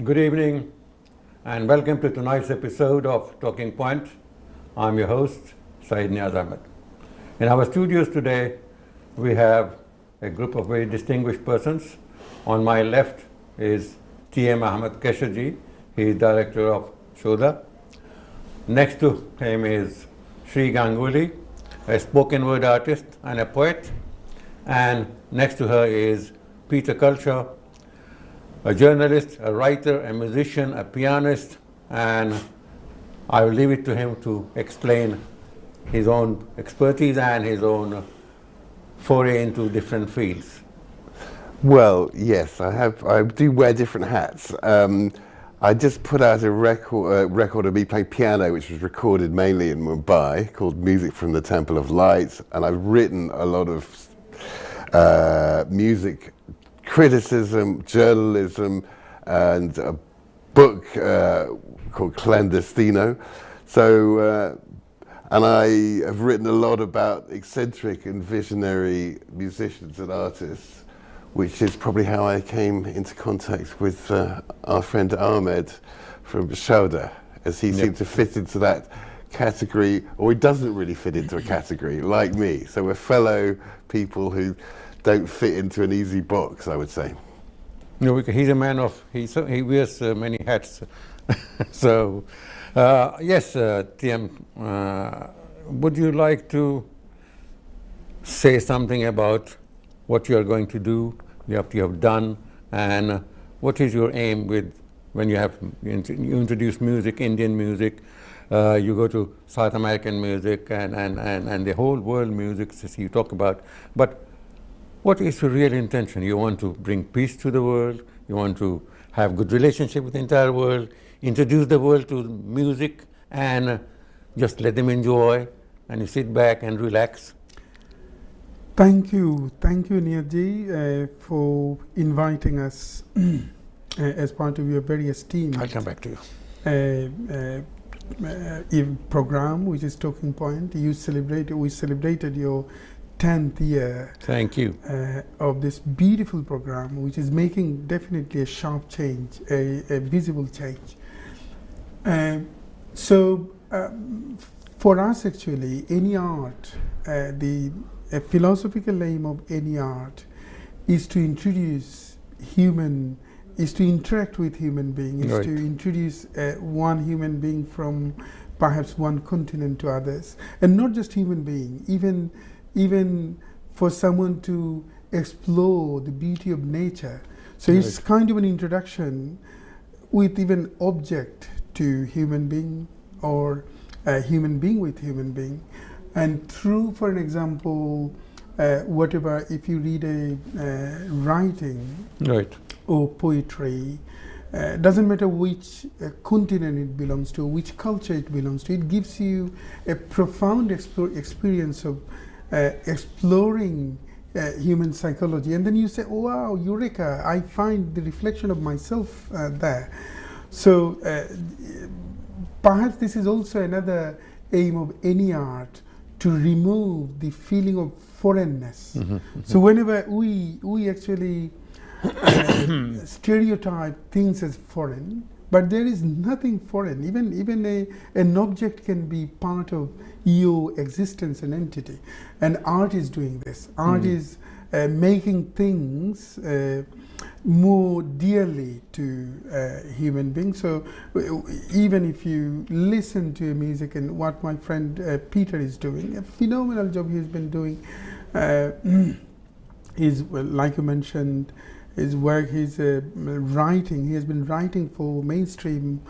Good evening and welcome to tonight's episode of Talking Point. I'm your host, Syed Neaz Ahmad. In our studios today, we have a group of very distinguished persons. On my left is T.M. Ahmed Keshaji. He is director of Saudha. Next to him is Shree Ganguly, a spoken word artist and a poet. And next to her is Peter Culshaw, a journalist, a writer, a musician, a pianist, and I will leave it to him to explain his own expertise and his own foray into different fields. Well, yes, I do wear different hats. I just put out a record of me playing piano, which was recorded mainly in Mumbai, called Music from the Temple of Light, and I've written a lot of music criticism, journalism, and a book called Clandestino. So, and I have written a lot about eccentric and visionary musicians and artists, which is probably how I came into contact with our friend Ahmed from Saudha, as he seemed to fit into that category, or he doesn't really fit into a category, like me. So we're fellow people who don't fit into an easy box, I would say. No, he's a man of, he wears many hats. So, yes, TM, would you like to say something about what you are going to do, what you have done, and what is your aim with when you introduce music, Indian music, you go to South American music and the whole world music you talk about, but what is your real intention? You want to bring peace to the world, you want to have good relationship with the entire world, introduce the world to music and just let them enjoy and you sit back and relax. Thank you, Neerji, for inviting us as part of your very esteemed I'll come back to you. Program, which is Talking Point. We celebrated your 10th year. Thank you. Of this beautiful program, which is making definitely a sharp change, a visible change. For us, actually, any art, the philosophical aim of any art is to introduce is to interact with human beings, right. Is to introduce one human being from perhaps one continent to others, and not just human being, even for someone to explore the beauty of nature. So right. It's kind of an introduction with even object to human being, or a human being with human being. And through, for an example, whatever, if you read a writing right. or poetry, doesn't matter which continent it belongs to, which culture it belongs to, it gives you a profound experience of exploring human psychology. And then you say, oh, wow, eureka, I find the reflection of myself there. So perhaps this is also another aim of any art, to remove the feeling of foreignness. Mm-hmm. So whenever we actually stereotype things as foreign, but there is nothing foreign. Even an object can be part of your existence and entity. And art is doing this. Art is making things more dearly to human beings. So even if you listen to music, and what my friend Peter is doing, a phenomenal job he's been doing, is, well, like you mentioned, his work, his writing, he has been writing for mainstream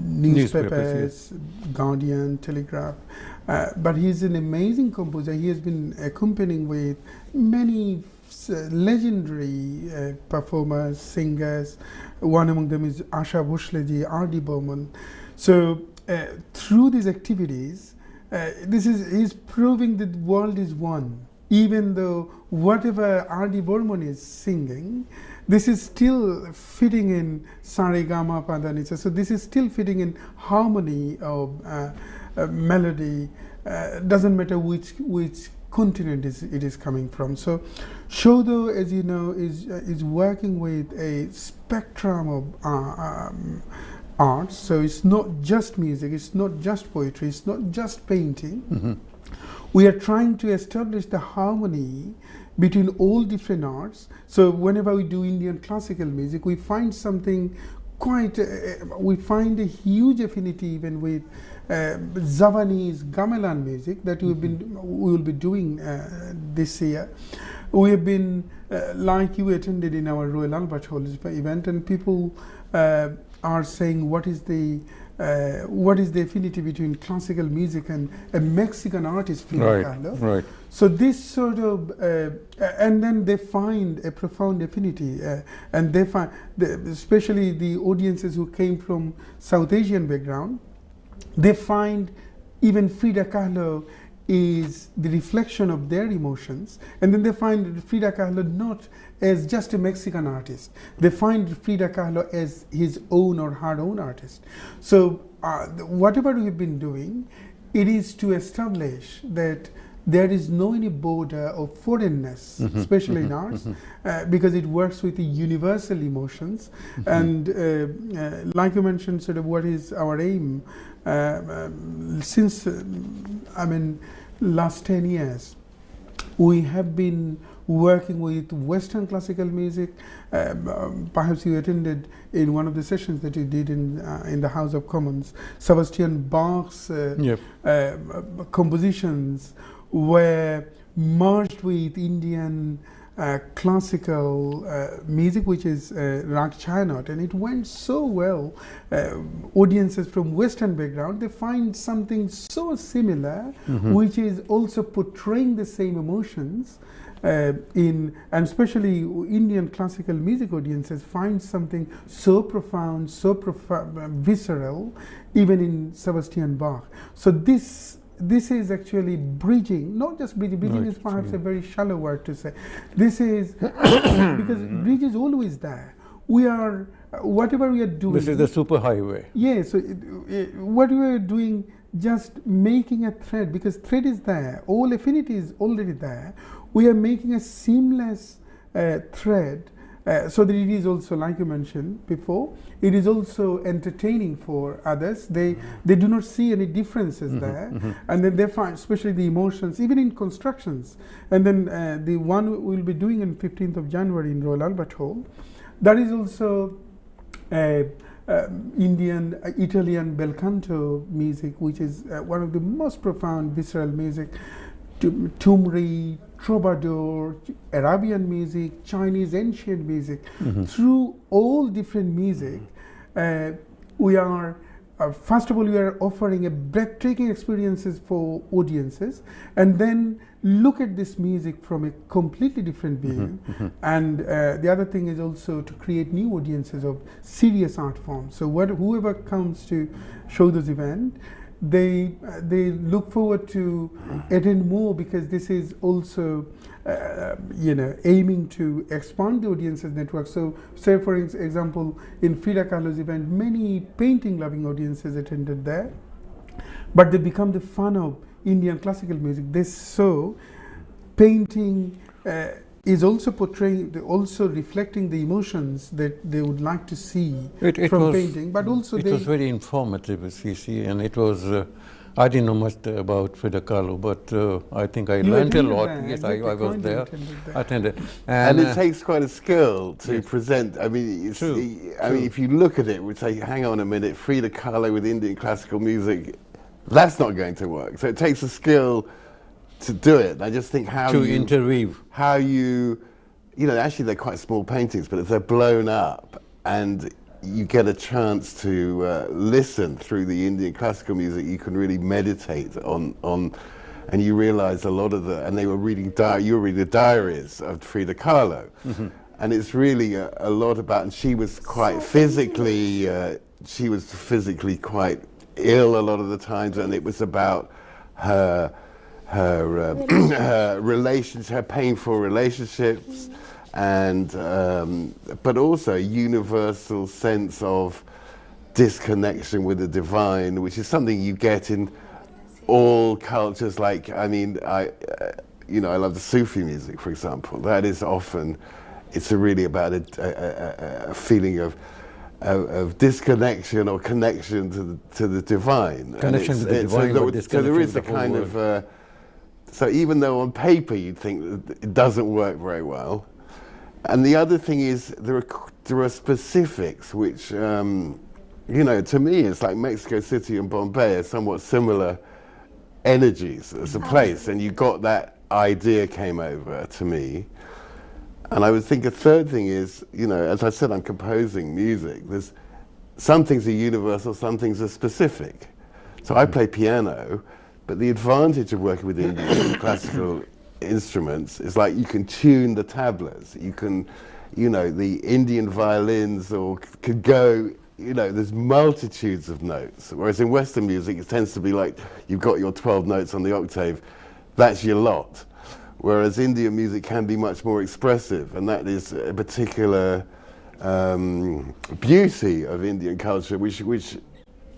newspapers, Guardian, Telegraph, but he's an amazing composer. He has been accompanying with many legendary performers, singers. One among them is Asha Bhosleji, R.D. Burman. So through these activities, he's proving that the world is one. Even though whatever R.D. Burman is singing, this is still fitting in Saregama Padanisa. So this is still fitting in harmony of melody. Doesn't matter which continent it is coming from. So Saudha, as you know, is working with a spectrum of arts. So it's not just music, it's not just poetry, it's not just painting. We are trying to establish the harmony between all different arts. So whenever we do Indian classical music, we find something quite, we find a huge affinity even with Javanese gamelan music that we will be doing this year. We have been, like you attended in our Royal Albert Hall event, and people are saying what is the affinity between classical music and a Mexican artist, Frida Kahlo. Right. So this sort of, and then they find a profound affinity, and they find, especially the audiences who came from South Asian background, they find even Frida Kahlo is the reflection of their emotions, and then they find Frida Kahlo not as just a Mexican artist. They find Frida Kahlo as his own or her own artist. So whatever we've been doing, it is to establish that there is no any border of foreignness, especially in arts, because it works with the universal emotions. And like you mentioned, sort of what is our aim since, last 10 years, we have been working with Western classical music. Perhaps you attended in one of the sessions that you did in the House of Commons. Sebastian Bach's compositions were merged with Indian classical music, which is Rag Chayanot, and it went so well. Audiences from Western background, they find something so similar, which is also portraying the same emotions and especially Indian classical music audiences find something so profound, visceral, even in Sebastian Bach. So this is actually bridging, not just bridging. Bridging is perhaps a very shallow word to say. This is because bridge is always there. We are, whatever we are doing. This is the superhighway. Yeah, so what we are doing, just making a thread, because thread is there, all affinity is already there. We are making a seamless thread so that it is also, like you mentioned before, it is also entertaining for others. They do not see any differences there, and then they find, especially the emotions, even in constructions. And then the one we'll be doing on 15th of January in Royal Albert Hall, that is also Indian, Italian bel canto music, which is one of the most profound visceral music. Thumri, Troubadour, Arabian music, Chinese ancient music. Through all different music, we are, first of all, we are offering a breathtaking experiences for audiences, and then look at this music from a completely different view. And the other thing is also to create new audiences of serious art forms. So whoever comes to show this event, they look forward to attend more, because this is also aiming to expand the audiences network. So say for example, in Frida Kahlo's event, many painting loving audiences attended there, but they become the fan of Indian classical music. They saw painting is also portraying, also reflecting the emotions that they would like to see from painting, but also it was very informative, CC, and it was, I didn't know much about Frida Kahlo, but I think I learned a lot. Yes, I was there, attended. And it takes quite a skill to present. I mean, if you look at it, we say, hang on a minute, Frida Kahlo with Indian classical music, that's not going to work. So it takes a skill to do it. I just think interweave. How you actually they're quite small paintings, but if they're blown up and you get a chance to listen through the Indian classical music, you can really meditate on, and you realize a lot of and they were reading, you were reading the diaries of Frida Kahlo, and it's really a lot about, and she was quite physically quite ill a lot of the times, and it was about her relations, her painful relationships, and but also a universal sense of disconnection with the divine, which is something you get in all cultures. Like, I mean, you know, I love the Sufi music, for example. That is often, it's really about a feeling of disconnection or connection to the divine. Connection to the divine, so there is a kind of, so even though on paper you'd think that it doesn't work very well, and the other thing is there are specifics which, you know, to me it's like Mexico City and Bombay are somewhat similar energies as a place, and you got that idea came over to me. And I would think a third thing is, you know, as I said, I'm composing music. There's some things are universal, some things are specific. So I play piano, but the advantage of working with Indian classical instruments is like you can tune the tablas. You can, you know, the Indian violins or could go, you know, there's multitudes of notes. Whereas in Western music, it tends to be like you've got your 12 notes on the octave, that's your lot. Whereas Indian music can be much more expressive, and that is a particular beauty of Indian culture, which,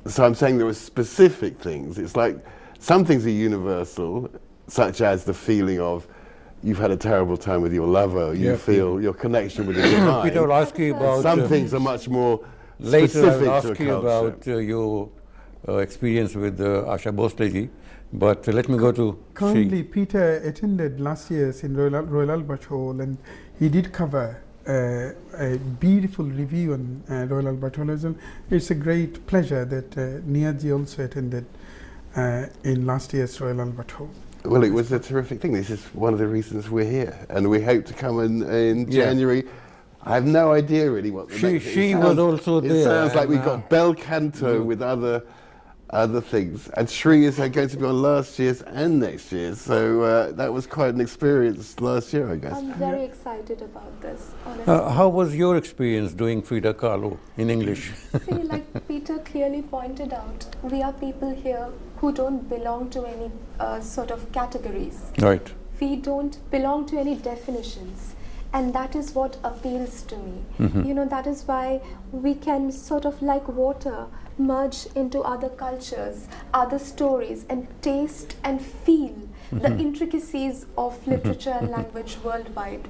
so I'm saying there are specific things. It's like some things are universal, such as the feeling of you've had a terrible time with your lover, you feel your connection with the divine. Peter, I'll ask you about... Some things are much more later specific I'll to ask you about your experience with Asha Bhosle. But let me go to Currently, Peter attended last year's in Royal Albert Hall, and he did cover a beautiful review on Royal Albert Hall. It's a great pleasure that Neaz also attended in last year's Royal Albert Hall. Well, it was a terrific thing. This is one of the reasons we're here, and we hope to come in January. I have no idea really what the next she was also there. It sounds like we've got bel canto with other things, and Shree is going to be on last year's and next year's, so that was quite an experience last year, I guess. I'm very excited about this, honestly. How was your experience doing Frida Kahlo in English? See, like Peter clearly pointed out, we are people here who don't belong to any sort of categories. Right. We don't belong to any definitions. And that is what appeals to me. You know, that is why we can sort of like water merge into other cultures, other stories, and taste and feel the intricacies of literature and language worldwide.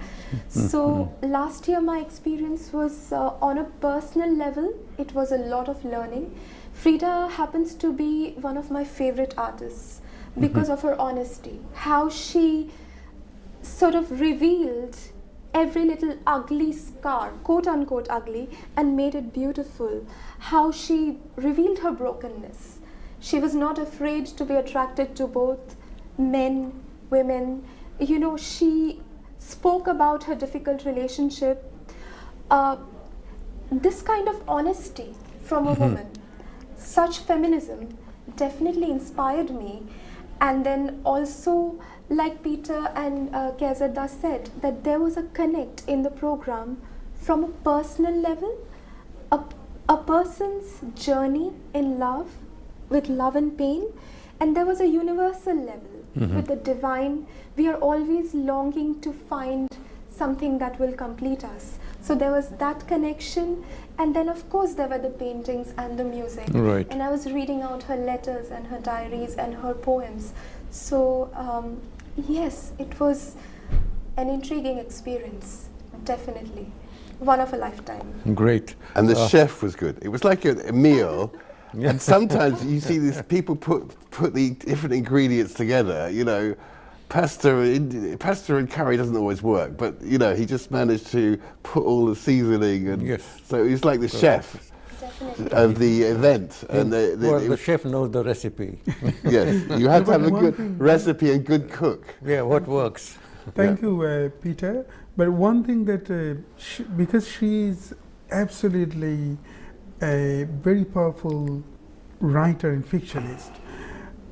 So last year my experience was on a personal level. It was a lot of learning. Frida happens to be one of my favorite artists because of her honesty, how she sort of revealed every little ugly scar, quote unquote ugly, and made it beautiful. How she revealed her brokenness. She was not afraid to be attracted to both men, women. You know, she spoke about her difficult relationship. This kind of honesty from a woman, such feminism definitely inspired me. And then also, like Peter and Kezada said, that there was a connect in the program from a personal level, a person's journey in love, with love and pain, and there was a universal level with the divine. We are always longing to find something that will complete us. So there was that connection, and then of course there were the paintings and the music. Right. And I was reading out her letters and her diaries and her poems. So yes, it was an intriguing experience, definitely. One of a lifetime. Great. And the chef was good. It was like a meal. And sometimes you see these people put the different ingredients together, you know. Pasta and curry doesn't always work, but you know, he just managed to put all the seasoning, and so he's like the chef of the event. And the chef knows the recipe. Yes, you have to have a good recipe and good cook. Yeah, what works. Thank you, Peter. But one thing that, because she is absolutely a very powerful writer and fictionist,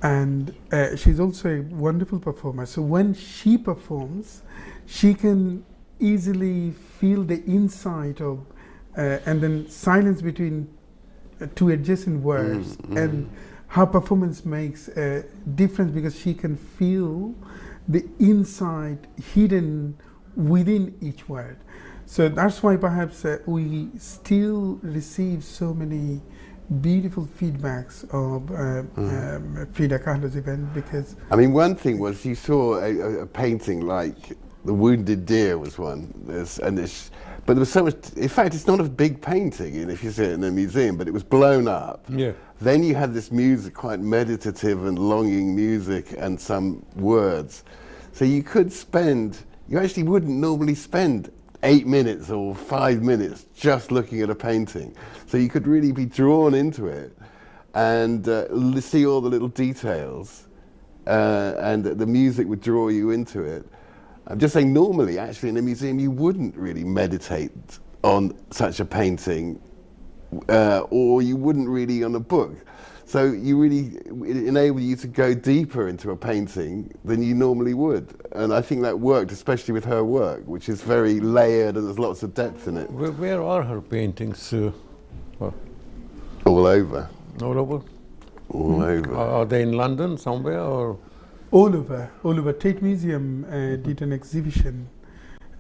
and she's also a wonderful performer. So when she performs, she can easily feel the insight of, and then silence between two adjacent words, and her performance makes a difference because she can feel the insight hidden within each word. So that's why perhaps we still receive so many beautiful feedbacks of Frida Kahlo's event, because I mean, one thing was you saw a painting like The Wounded Deer was one, but there was so much. In fact, it's not a big painting, and if you see it in a museum, but it was blown up. Yeah. Then you had this music, quite meditative and longing music, and some words. So you could spend. You actually wouldn't normally spend 8 minutes or 5 minutes just looking at a painting. So you could really be drawn into it and see all the little details, and the music would draw you into it. I'm just saying, normally, actually, in a museum, you wouldn't really meditate on such a painting, or you wouldn't really on a book. So it enabled you to go deeper into a painting than you normally would. And I think that worked, especially with her work, which is very layered and there's lots of depth in it. Where are her paintings? All over. All over? All over. Are they in London somewhere, or? all over. Tate Museum did an exhibition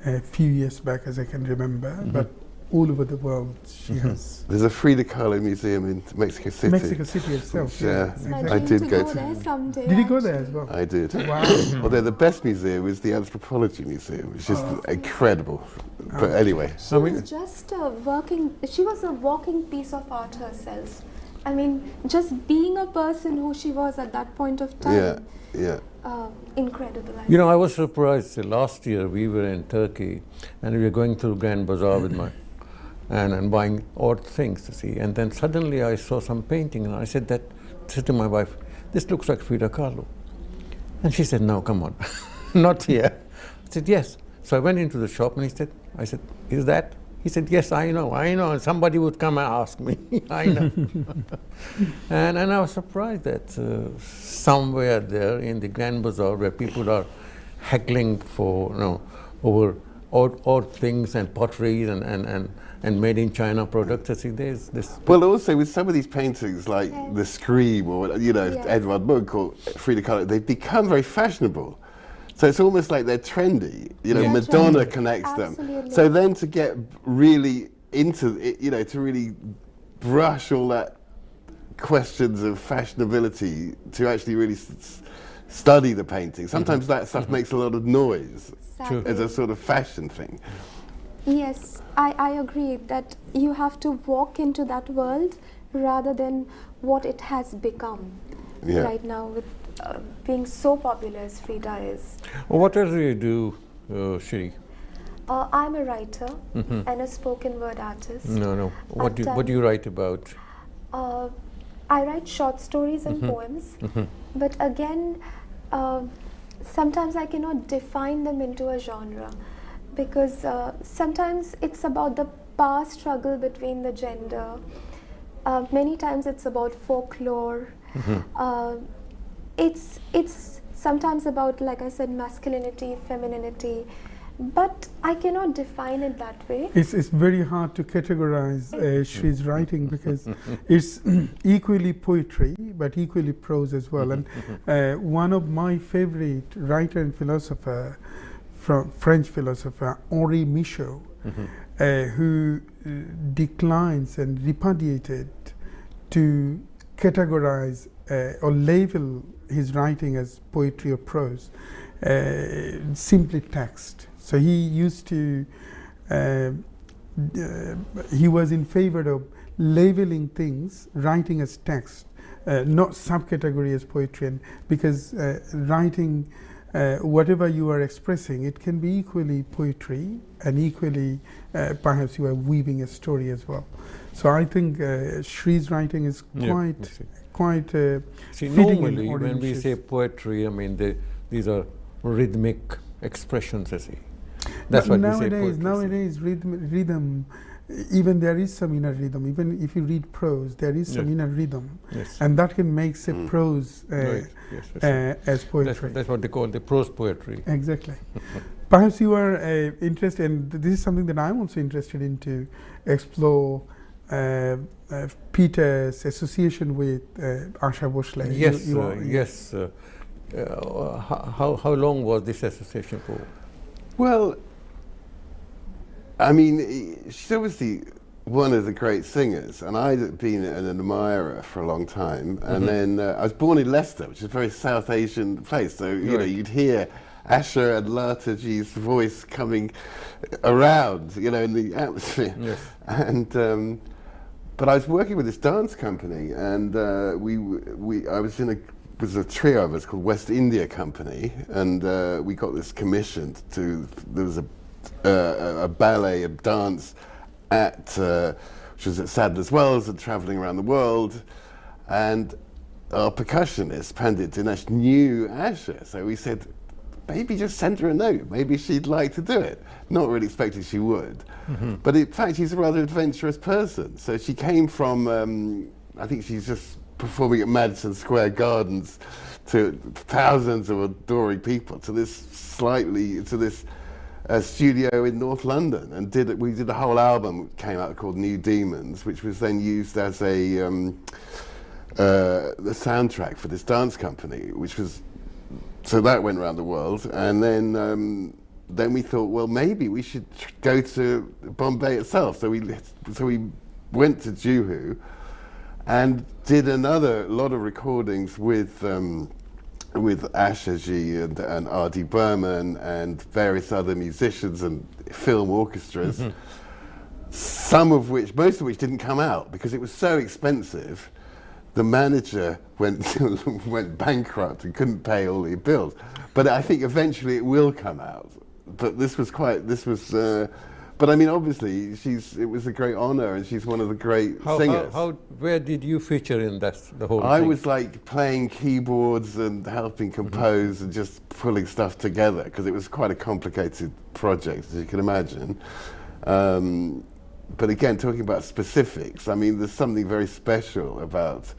a few years back, as I can remember, but all over the world she has. There's a Frida Kahlo museum in Mexico City. Mexico City itself, yeah. I did go to there someday. Did you go there as well? I did. Wow. Although the best museum is the Anthropology Museum, which is incredible. But anyway. She was just she was a walking piece of art herself. I mean, just being a person who she was at that point of time. Yeah. Incredible. You know, I was surprised. Last year we were in Turkey and we were going through Grand Bazaar with my and buying odd things to see. And then suddenly I saw some painting and I said to my wife, "This looks like Frida Kahlo." And she said, "No, come on, not here." I said, "Yes." So I went into the shop and I said, "Is that?" He said, "Yes, I know. And somebody would come and ask me." I know. and I was surprised that somewhere there in the Grand Bazaar, where people are heckling for, over odd things and potteries and made in China products, I see there's this. Well, also with some of these paintings, like The Scream or Edvard Munch or Frida Kahlo, they've become very fashionable. So it's almost like they're trendy. Madonna connects Absolutely. them. So then to get really into it, to really brush all that questions of fashionability, to actually really study the painting. Sometimes that stuff makes a lot of noise as a sort of fashion thing. Yes, I agree that you have to walk into that world rather than what it has become right now with being so popular as Frida is. Well, what else do you do, Shree? I'm a writer and a spoken word artist. No. What do you write about? I write short stories and poems, but again, sometimes I cannot define them into a genre, because sometimes it's about the power struggle between the gender. Many times it's about folklore. It's sometimes about, like I said, masculinity, femininity, but I cannot define it that way. It's very hard to categorize Shree's writing, because it's equally poetry but equally prose as well. And one of my favorite writer and philosopher, French philosopher Henri Michaud, who declines and repudiated to categorize or label his writing as poetry or prose, simply text. So he used to, he was in favor of labeling things, writing as text, not subcategory as poetry, and because writing, whatever you are expressing, it can be equally poetry and equally perhaps you are weaving a story as well. So I think Shree's writing is quite See, fitting normally in when we say poetry, I mean these are rhythmic expressions, I see. That's what we say poetry. Nowadays, rhythm, even there is some inner rhythm. Even if you read prose, there is some inner rhythm, and that can make say prose as poetry. That's what they call the prose poetry. Exactly. Perhaps you are interested, and this is something that I'm also interested in to explore. Peter's association with Asha Bhosle. Yes. How long was this association for? Well, I mean, she obviously one of the great singers, and I'd been an admirer for a long time. And then I was born in Leicester, which is a very South Asian place. So you know, you'd hear Asha and Lataji's voice coming around, you know, in the atmosphere. Yes. And but I was working with this dance company, and I was in a trio of us called West India Company, and we got this commissioned to. There was a ballet, a dance which was at Sadler's Wells and travelling around the world, and our percussionist Pandit Dinesh knew Asha, so we said, maybe just send her a note, maybe she'd like to do it. Not really expecting she would, but in fact she's a rather adventurous person. So she came from, I think she's just performing at Madison Square Gardens to thousands of adoring people, to this studio in North London, and we did a whole album that came out called New Demons, which was then used as the soundtrack for this dance company, which was, so that went around the world. And then we thought, well, maybe we should go to Bombay itself. So we went to Juhu and did another lot of recordings with Ashaji and R.D. Burman and various other musicians and film orchestras, most of which didn't come out because it was so expensive. The manager went bankrupt and couldn't pay all the bills. But I think eventually it will come out. But but I mean, obviously, it was a great honor, and she's one of the great singers. Where did you feature in the whole I thing? was like playing keyboards and helping compose and just pulling stuff together, because it was quite a complicated project, as you can imagine. But again, talking about specifics, I mean, there's something very special about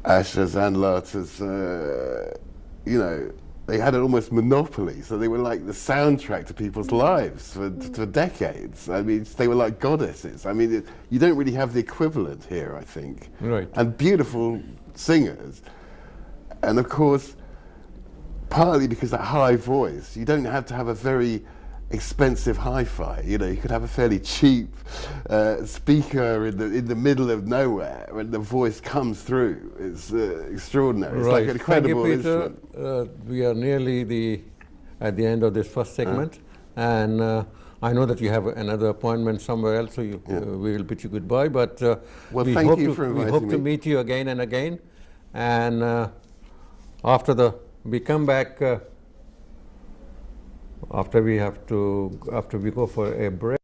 Asha's and Lata's, you know, they had an almost monopoly, so they were like the soundtrack to people's lives for decades. I mean, they were like goddesses. I mean, you don't really have the equivalent here, I think. Right. And beautiful singers. And of course, partly because that high voice, you don't have to have a very expensive hi-fi. You know, you could have a fairly cheap speaker in the middle of nowhere, and the voice comes through. It's extraordinary. It's like an incredible instrument. We are nearly at the end of this first segment, and I know that you have another appointment somewhere else, so we will bid you goodbye. But well, we thank hope you for inviting me. We hope to meet you again and again. And after we come back. After we go for a break.